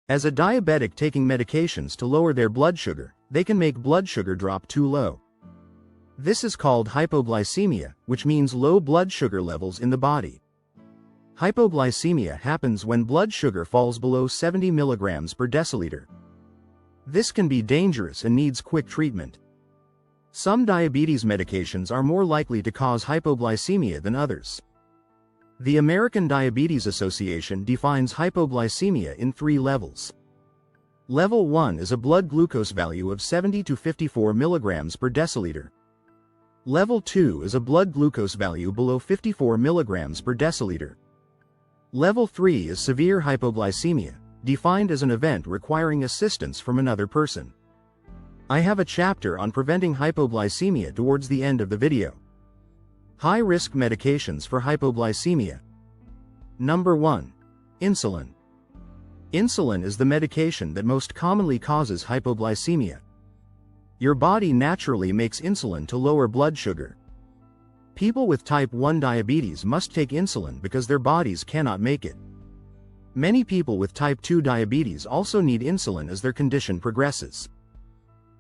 As a diabetic taking medications to lower their blood sugar, they can make blood sugar drop too low. This is called hypoglycemia, which means low blood sugar levels in the body. Hypoglycemia happens when blood sugar falls below 70 milligrams per deciliter. This can be dangerous and needs quick treatment. Some diabetes medications are more likely to cause hypoglycemia than others. The American Diabetes Association defines hypoglycemia in 3 levels. Level 1 is a blood glucose value of 70 to 54 milligrams per deciliter. Level 2 is a blood glucose value below 54 milligrams per deciliter. Level 3 is severe hypoglycemia, defined as an event requiring assistance from another person. I have a chapter on preventing hypoglycemia towards the end of the video. High-risk medications for hypoglycemia. Number 1. Insulin. Insulin is the medication that most commonly causes hypoglycemia. Your body naturally makes insulin to lower blood sugar. People with type 1 diabetes must take insulin because their bodies cannot make it. Many people with type 2 diabetes also need insulin as their condition progresses.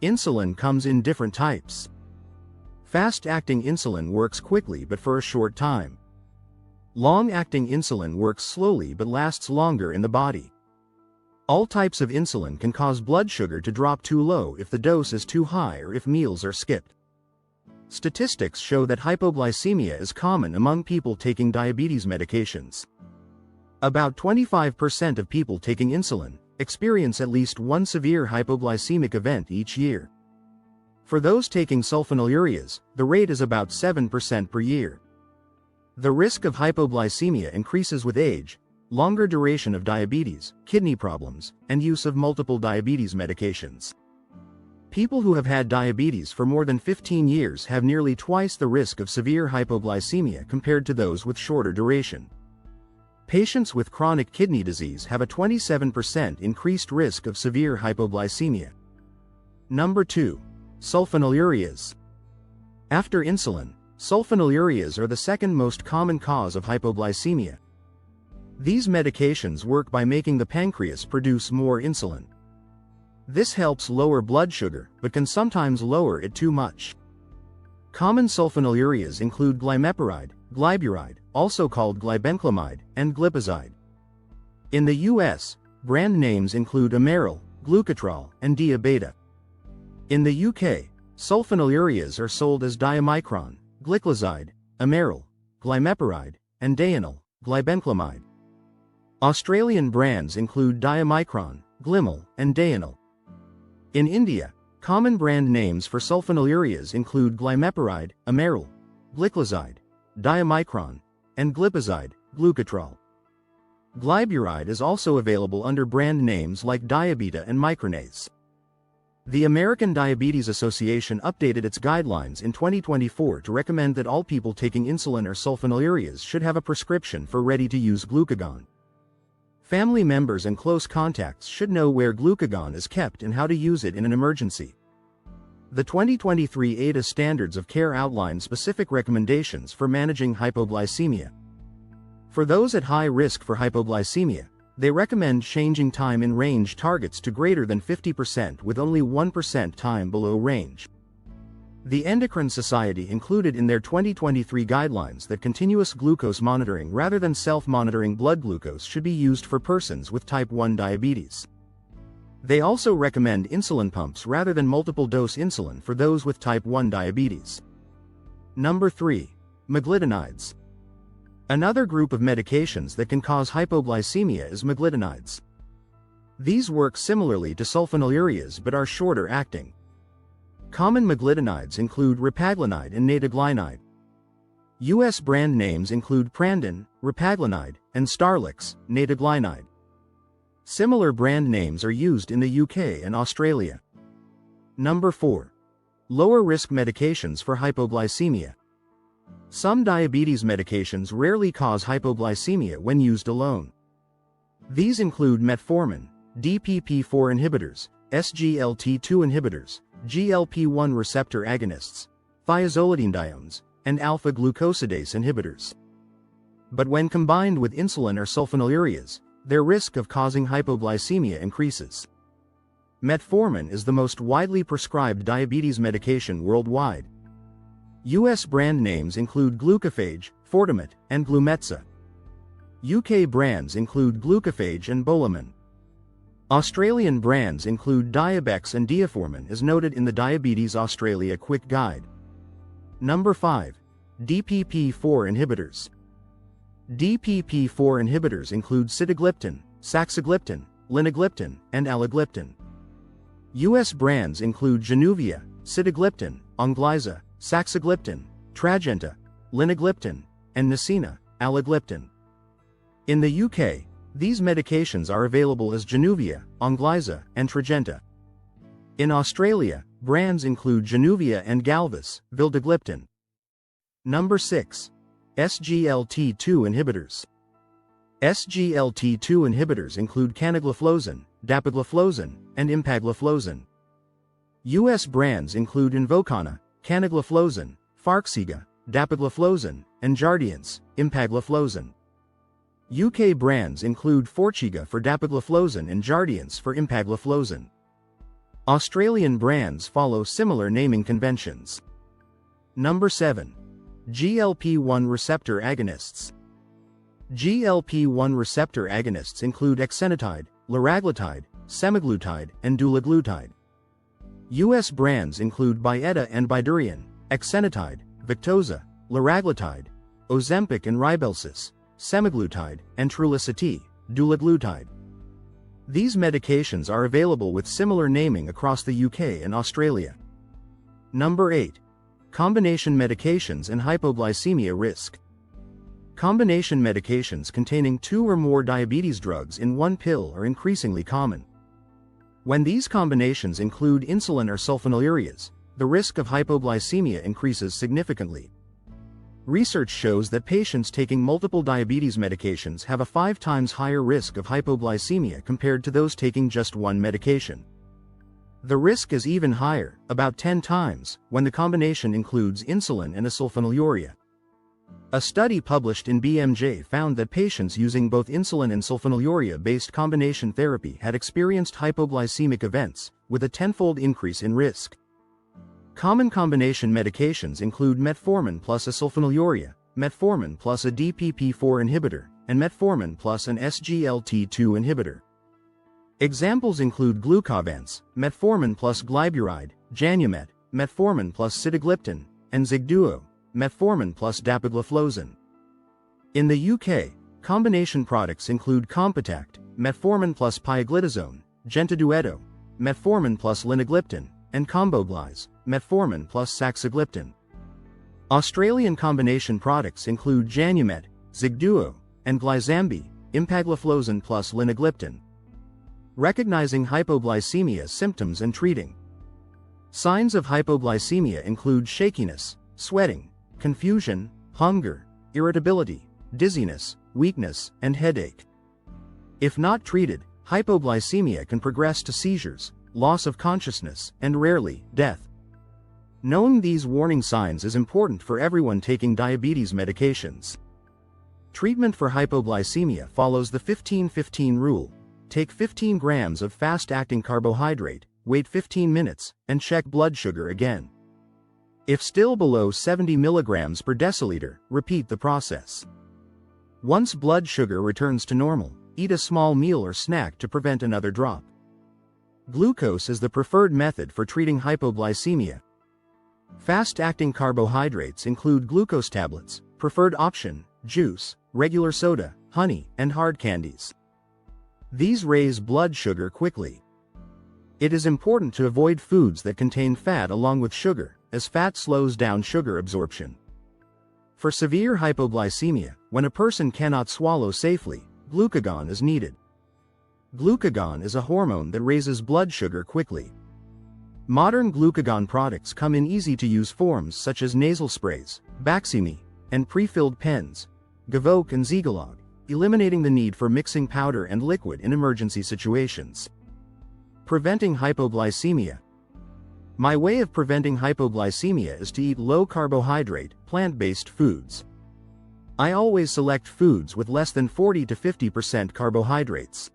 Insulin comes in different types. Fast-acting insulin works quickly but for a short time. Long-acting insulin works slowly but lasts longer in the body. All types of insulin can cause blood sugar to drop too low if the dose is too high or if meals are skipped. Statistics show that hypoglycemia is common among people taking diabetes medications. About 25% of people taking insulin experience at least one severe hypoglycemic event each year. For those taking sulfonylureas, the rate is about 7% per year. The risk of hypoglycemia increases with age, longer duration of diabetes, kidney problems, and use of multiple diabetes medications. People who have had diabetes for more than 15 years have nearly twice the risk of severe hypoglycemia compared to those with shorter duration. Patients with chronic kidney disease have a 27% increased risk of severe hypoglycemia. Number 2. Sulfonylureas. After insulin, sulfonylureas are the second most common cause of hypoglycemia. These medications work by making the pancreas produce more insulin. This helps lower blood sugar, but can sometimes lower it too much. Common sulfonylureas include glimepiride, gliburide, also called glibenclamide, and glipizide. In the US, brand names include Amaryl, Glucotrol, and Diabeta. In the UK, sulfonylureas are sold as diamicron, gliclazide, Amaryl, glimepiride, and Dainil, glibenclamide. Australian brands include Diamicron, Glimil, and Dainil. In India, common brand names for sulfonylureas include glimepiride, Amaryl, gliclazide, Diamicron, and glipizide, Glucotrol. Gliburide is also available under brand names like Diabeta and Micronase. The American Diabetes Association updated its guidelines in 2024 to recommend that all people taking insulin or sulfonylureas should have a prescription for ready-to-use glucagon. Family members and close contacts should know where glucagon is kept and how to use it in an emergency. The 2023 ADA Standards of Care outline specific recommendations for managing hypoglycemia. For those at high risk for hypoglycemia, they recommend changing time in range targets to greater than 50% with only 1% time below range. The Endocrine Society included in their 2023 guidelines that continuous glucose monitoring rather than self-monitoring blood glucose should be used for persons with type 1 diabetes. They also recommend insulin pumps rather than multiple-dose insulin for those with type 1 diabetes. Number 3. Meglitinides. Another group of medications that can cause hypoglycemia is meglitinides. These work similarly to sulfonylureas but are shorter acting. Common meglitinides include ripaglinide and nataglinide. U.S. brand names include Prandin, ripaglinide, and Starlix, nataglinide. Similar brand names are used in the UK and Australia. Number 4. Lower-risk medications for hypoglycemia. Some diabetes medications rarely cause hypoglycemia when used alone. These include metformin, DPP-4 inhibitors, SGLT2 inhibitors, GLP-1 receptor agonists, thiazolidinediones, and alpha-glucosidase inhibitors. But when combined with insulin or sulfonylureas, their risk of causing hypoglycemia increases. Metformin is the most widely prescribed diabetes medication worldwide. US brand names include Glucophage, Fortimate, and Glumetza. UK brands include Glucophage and Bolamin. Australian brands include Diabex and Diaformin as noted in the Diabetes Australia Quick Guide. Number 5. DPP-4 inhibitors. DPP-4 inhibitors include sitagliptin, saxagliptin, linagliptin, and alogliptin. US brands include Januvia, sitagliptin, Onglyza, saxagliptin, Trajenta, linagliptin, and Nesina, alogliptin. In the UK, these medications are available as Januvia, Onglyza, and Trajenta. In Australia, brands include Januvia and Galvus, vildagliptin. Number 6. SGLT2 inhibitors. SGLT2 inhibitors include canagliflozin, dapagliflozin, and empagliflozin. US brands include Invokana, canagliflozin, Farxiga, dapagliflozin, and Jardiance, empagliflozin. UK brands include Forxiga for dapagliflozin and Jardiance for empagliflozin. Australian brands follow similar naming conventions. Number 7. GLP-1 receptor agonists. GLP-1 receptor agonists include exenatide, liraglutide, semaglutide, and dulaglutide. US brands include Byetta and Bydureon, exenatide, Victoza, liraglutide, Ozempic and Rybelsus, semaglutide, and Trulicity, dulaglutide. These medications are available with similar naming across the UK and Australia. Number 8. Combination medications and hypoglycemia risk. Combination medications containing 2 or more diabetes drugs in one pill are increasingly common. When these combinations include insulin or sulfonylureas, the risk of hypoglycemia increases significantly. Research shows that patients taking multiple diabetes medications have a 5 times higher risk of hypoglycemia compared to those taking just one medication. The risk is even higher, about 10 times, when the combination includes insulin and a sulfonylurea. A study published in BMJ found that patients using both insulin and sulfonylurea-based combination therapy had experienced hypoglycemic events, with a 10-fold increase in risk. Common combination medications include metformin plus a sulfonylurea, metformin plus a DPP-4 inhibitor, and metformin plus an SGLT2 inhibitor. Examples include Glucovance, metformin plus glyburide, Janumet, metformin plus sitagliptin, and Xigduo, metformin plus dapagliflozin. In the UK, combination products include Compitact, metformin plus pioglitazone, Gentadueto, metformin plus linagliptin, and Comboglize, metformin plus saxagliptin. Australian combination products include Janumet, Xigduo, and Glyzambi, empagliflozin plus linagliptin. Recognizing hypoglycemia symptoms and treating. Signs of hypoglycemia include shakiness, sweating, confusion, hunger, irritability, dizziness, weakness, and headache. If not treated, hypoglycemia can progress to seizures, loss of consciousness, and rarely, death. Knowing these warning signs is important for everyone taking diabetes medications. Treatment for hypoglycemia follows the 15-15 rule. Take 15 grams of fast-acting carbohydrate, wait 15 minutes, and check blood sugar again. If still below 70 milligrams per deciliter, repeat the process. Once blood sugar returns to normal, eat a small meal or snack to prevent another drop. Glucose is the preferred method for treating hypoglycemia. Fast-acting carbohydrates include glucose tablets, preferred option, juice, regular soda, honey, and hard candies. These raise blood sugar quickly. It is important to avoid foods that contain fat along with sugar, as fat slows down sugar absorption. For severe hypoglycemia, when a person cannot swallow safely, glucagon is needed. Glucagon is a hormone that raises blood sugar quickly. Modern glucagon products come in easy-to-use forms such as nasal sprays, Baqsimi, and pre-filled pens, Gavoke and Zegalogue, eliminating the need for mixing powder and liquid in emergency situations. Preventing hypoglycemia. My way of preventing hypoglycemia is to eat low-carbohydrate, plant-based foods. I always select foods with less than 40 to 50% carbohydrates.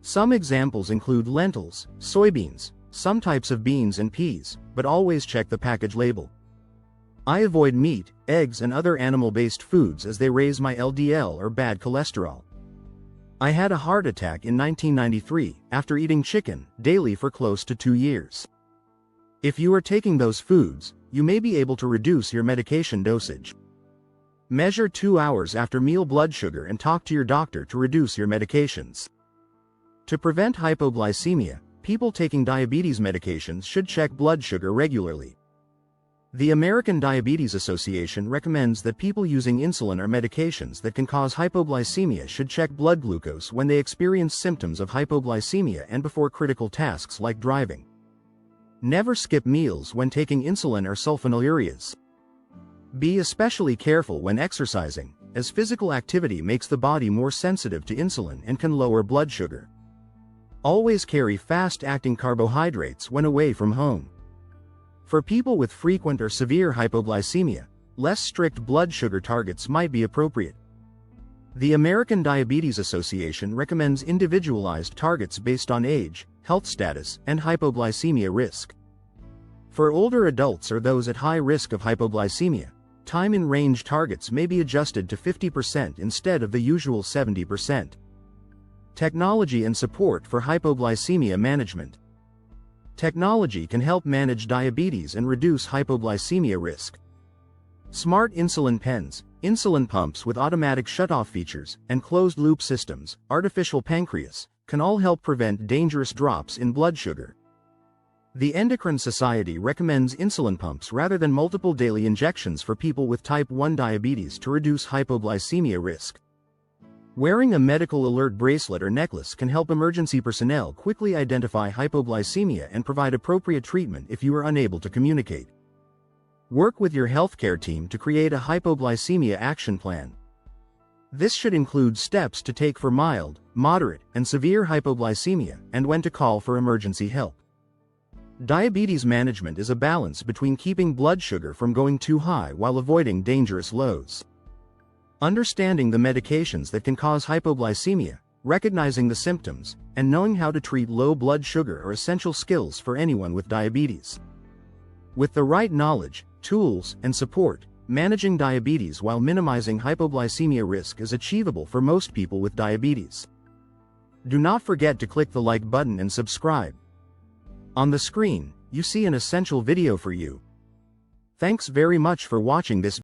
Some examples include lentils, soybeans, some types of beans and peas, but always check the package label. I avoid meat, eggs and other animal-based foods as they raise my LDL or bad cholesterol. I had a heart attack in 1993 after eating chicken daily for close to 2 years. If you are taking those foods, you may be able to reduce your medication dosage. Measure 2 hours after meal blood sugar and talk to your doctor to reduce your medications. To prevent hypoglycemia, people taking diabetes medications should check blood sugar regularly. The American Diabetes Association recommends that people using insulin or medications that can cause hypoglycemia should check blood glucose when they experience symptoms of hypoglycemia and before critical tasks like driving. Never skip meals when taking insulin or sulfonylureas. Be especially careful when exercising, as physical activity makes the body more sensitive to insulin and can lower blood sugar. Always carry fast-acting carbohydrates when away from home. For people with frequent or severe hypoglycemia, less strict blood sugar targets might be appropriate. The American Diabetes Association recommends individualized targets based on age, health status, and hypoglycemia risk. For older adults or those at high risk of hypoglycemia, time in range targets may be adjusted to 50% instead of the usual 70%. Technology and support for hypoglycemia management. Technology can help manage diabetes and reduce hypoglycemia risk. Smart insulin pens, insulin pumps with automatic shutoff features, and closed-loop systems, artificial pancreas, can all help prevent dangerous drops in blood sugar. The Endocrine Society recommends insulin pumps rather than multiple daily injections for people with type 1 diabetes to reduce hypoglycemia risk. Wearing a medical alert bracelet or necklace can help emergency personnel quickly identify hypoglycemia and provide appropriate treatment if you are unable to communicate. Work with your healthcare team to create a hypoglycemia action plan. This should include steps to take for mild, moderate, and severe hypoglycemia and when to call for emergency help. Diabetes management is a balance between keeping blood sugar from going too high while avoiding dangerous lows. Understanding the medications that can cause hypoglycemia, recognizing the symptoms, and knowing how to treat low blood sugar are essential skills for anyone with diabetes. With the right knowledge, tools, and support, managing diabetes while minimizing hypoglycemia risk is achievable for most people with diabetes. Do not forget to click the like button and subscribe. On the screen, you see an essential video for you. Thanks very much for watching this